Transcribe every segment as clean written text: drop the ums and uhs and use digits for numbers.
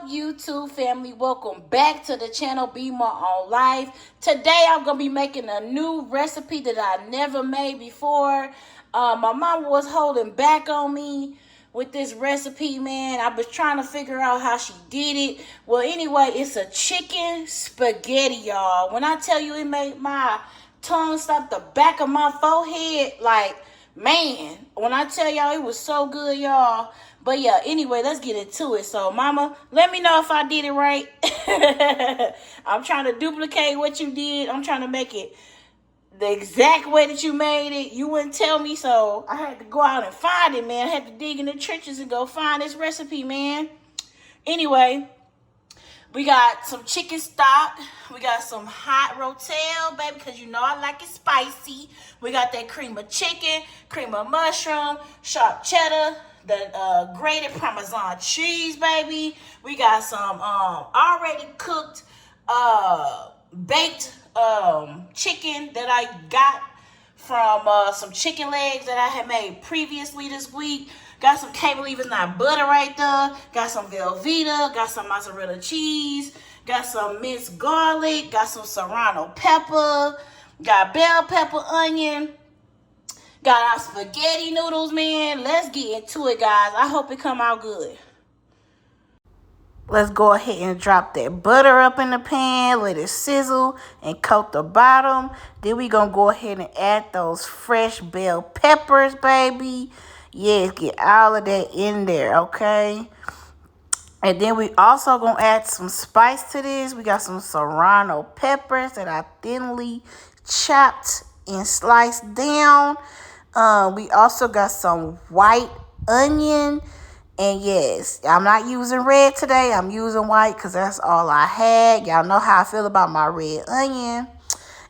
YouTube family? Welcome back to the channel Be More on Life. Today I'm gonna be making a new recipe that I never made before. My mom was holding back on me with this recipe, man. I was trying to figure out how she did it. Well, anyway, it's a chicken spaghetti, y'all. When I tell you it made my tongue stop the back of my forehead, like, man, when I tell y'all it was so good, y'all. But yeah, anyway, let's get into it. So, mama, let me know if I did it right. I'm trying to duplicate what you did. I'm trying to make it the exact way that you made it. You wouldn't tell me, so I had to go out and find it, man. I had to dig in the trenches and go find this recipe, man. Anyway, we got some chicken stock. We got some hot rotel, baby, because you know I like it spicy. We got that cream of chicken, cream of mushroom, sharp cheddar, the grated Parmesan cheese, baby. We got some already cooked, baked chicken that I got from some chicken legs that I had made previously this week. Got some can't believe it's not butter right there. Got some Velveeta. Got some mozzarella cheese. Got some minced garlic. Got some Serrano pepper. Got bell pepper, onion. Got our spaghetti noodles, man. Let's get into it, guys. I hope it come out good. Let's go ahead and drop that butter up in the pan. Let it sizzle and coat the bottom. Then we gonna go ahead and add those fresh bell peppers, baby. Yes, get all of that in there, okay? And then we also gonna add some spice to this. We got some Serrano peppers that I thinly chopped and sliced down. We also got some white onion. And yes, I'm not using red today. I'm using white because that's all I had. Y'all know how I feel about my red onion.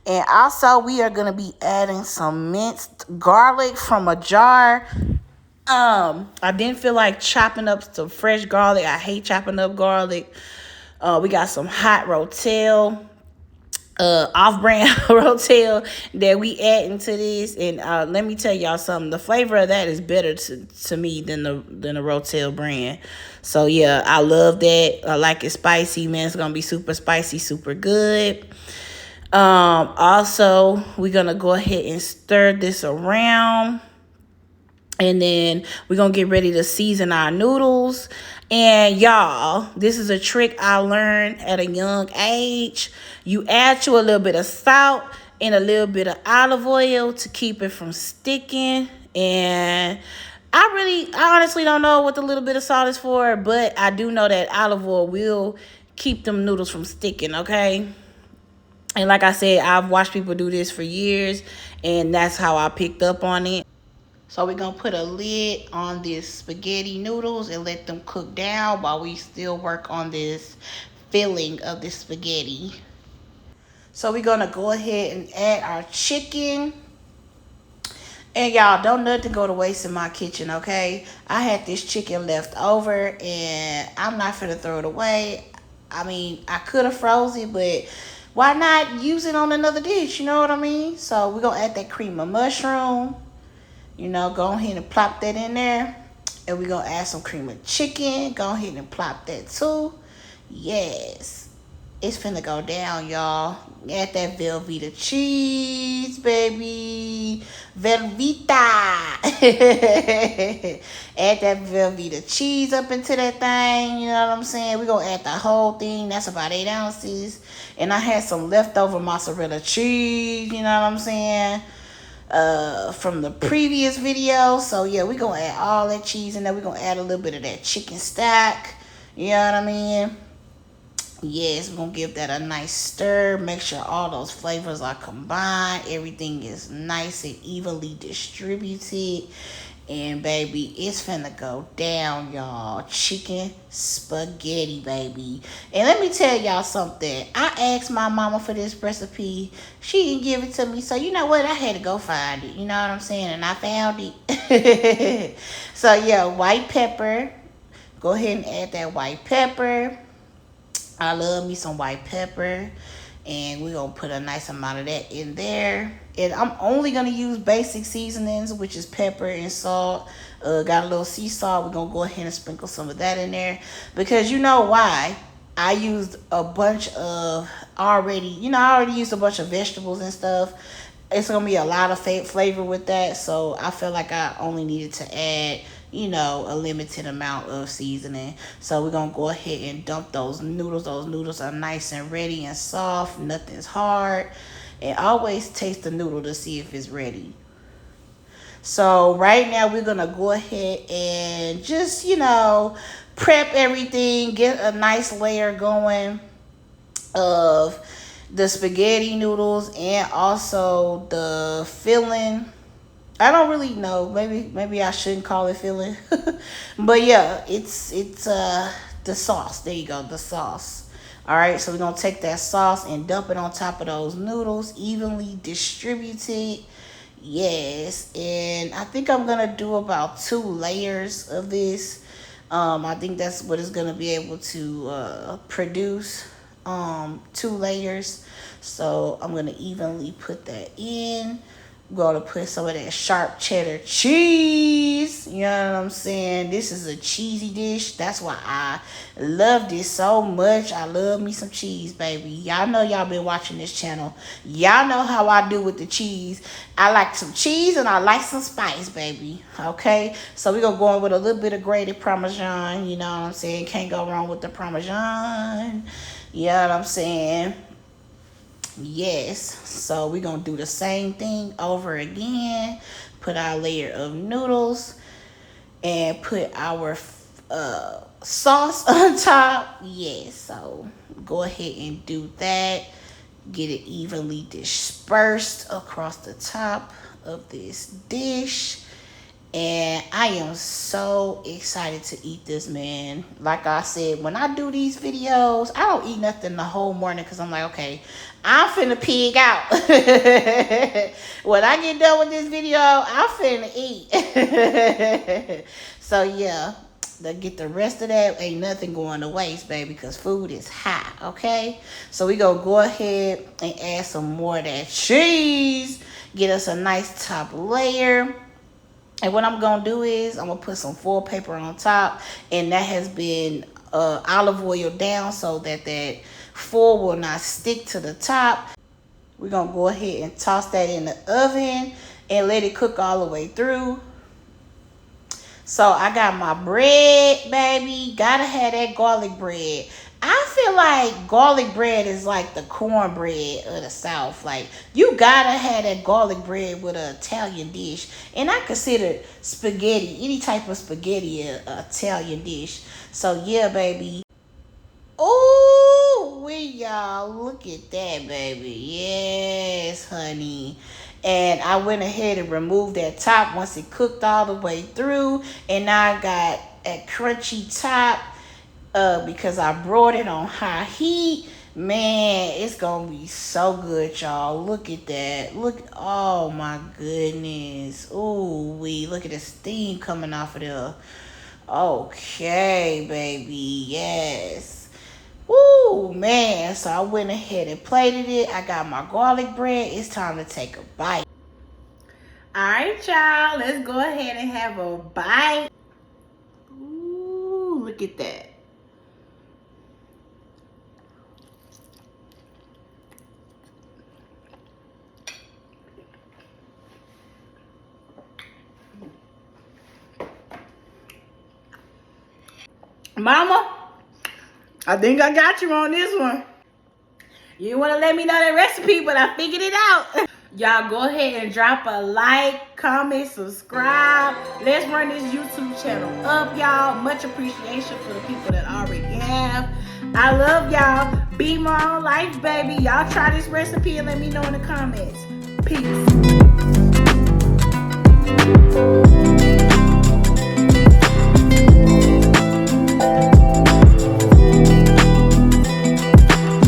And also, we are going to be adding some minced garlic from a jar. I didn't feel like chopping up some fresh garlic. I hate chopping up garlic. We got some hot rotel, off-brand rotel that we add into this. And let me tell y'all something. The flavor of that is better to me than the rotel brand. So, yeah, I love that. I like it spicy, man. It's going to be super spicy, super good. Also, we're going to go ahead and stir this around. And then we're going to get ready to season our noodles. And y'all, this is a trick I learned at a young age. You add you a little bit of salt and a little bit of olive oil to keep it from sticking. And I honestly don't know what the little bit of salt is for, but I do know that olive oil will keep them noodles from sticking, okay? And like I said, I've watched people do this for years, and that's how I picked up on it. So we're going to put a lid on this spaghetti noodles and let them cook down while we still work on this filling of the spaghetti. So we're going to go ahead and add our chicken. And y'all, don't nothing go to waste in my kitchen, okay? I had this chicken left over and I'm not finna throw it away. I mean, I could have frozen it, but why not use it on another dish? You know what I mean? So we're going to add that cream of mushroom. You know, go ahead and plop that in there. And we're going to add some cream of chicken. Go ahead and plop that too. Yes. It's finna go down, y'all. Add that Velveeta cheese, baby. Velveeta. Add that Velveeta cheese up into that thing. You know what I'm saying? We're going to add the whole thing. That's about 8 ounces. And I had some leftover mozzarella cheese. You know what I'm saying? From the previous video. So yeah, we're gonna add all that cheese in there. We're gonna add a little bit of that chicken stock. You know what I mean? Yes, we're gonna give that a nice stir. Make sure all those flavors are combined. Everything is nice and evenly distributed. And baby, it's finna go down, y'all. Chicken spaghetti, baby. And let me tell y'all something. I asked my mama for this recipe. She didn't give it to me. So you know what? I had to go find it. You know what I'm saying? And I found it. So yeah, white pepper. Go ahead and add that white pepper. I love me some white pepper. And we're going to put a nice amount of that in there. And I'm only going to use basic seasonings, which is pepper and salt. Got a little sea salt. We're going to go ahead and sprinkle some of that in there. Because you know why? I used a bunch of I already used a bunch of vegetables and stuff. It's going to be a lot of flavor with that. So I feel like I only needed to add, a limited amount of seasoning. So we're going to go ahead and dump those noodles. Those noodles are nice and ready and soft. Nothing's hard. And always taste the noodle to see if it's ready. So right now we're going to go ahead and just, prep everything. Get a nice layer going of the spaghetti noodles and also the filling. I don't really know. Maybe I shouldn't call it filling. But yeah, it's the sauce. There you go, the sauce. All right, so we're going to take that sauce and dump it on top of those noodles, evenly distributed. Yes, and I think I'm going to do about 2 layers of this. I think that's what it's going to be able to produce, 2 layers. So I'm going to evenly put that in. I'm going to put some of that sharp cheddar cheese. You know what I'm saying? This is a cheesy dish. That's why I love this so much. I love me some cheese, baby. Y'all know y'all been watching this channel. Y'all know how I do with the cheese. I like some cheese and I like some spice, baby. Okay? So we're going to go in with a little bit of grated Parmesan. You know what I'm saying? Can't go wrong with the Parmesan. You know what I'm saying? Yes, so we're going to do the same thing over again. Put our layer of noodles and put our sauce on top. Yes, so go ahead and do that. Get it evenly dispersed across the top of this dish. And I am so excited to eat this, man. Like I said, when I do these videos, I don't eat nothing the whole morning because I'm like, okay, I'm finna pig out. When I get done with this video, I'm finna eat. So, yeah, to get the rest of that, ain't nothing going to waste, baby, because food is hot, okay? So, we gonna go ahead and add some more of that cheese. Get us a nice top layer. And what I'm going to do is I'm going to put some foil paper on top. And that has been olive oil down so that that foil will not stick to the top. We're going to go ahead and toss that in the oven and let it cook all the way through. So I got my bread, baby. Gotta have that garlic bread. I feel like garlic bread is like the cornbread of the South. Like, you gotta have that garlic bread with an Italian dish. And I consider spaghetti, any type of spaghetti, an Italian dish. So, yeah, baby. Ooh, y'all, look at that, baby. Yes, honey. And I went ahead and removed that top once it cooked all the way through. And now I got a crunchy top. Because I brought it on high heat. Man, it's gonna be so good, y'all. Look at that. Oh my goodness. Ooh wee, look at the steam coming off of there. Okay, baby, yes. Ooh, man. So I went ahead and plated it. I got my garlic bread. It's time to take a bite. Alright, y'all, let's go ahead and have a bite. Ooh, look at that. Mama, I think I got you on this one. You didn't want to let me know that recipe, but I figured it out. Y'all go ahead and drop a like, comment, subscribe. Let's run this YouTube channel up, y'all. Much appreciation for the people that already have. I love y'all. Be my own life, baby. Y'all try this recipe and let me know in the comments. Peace.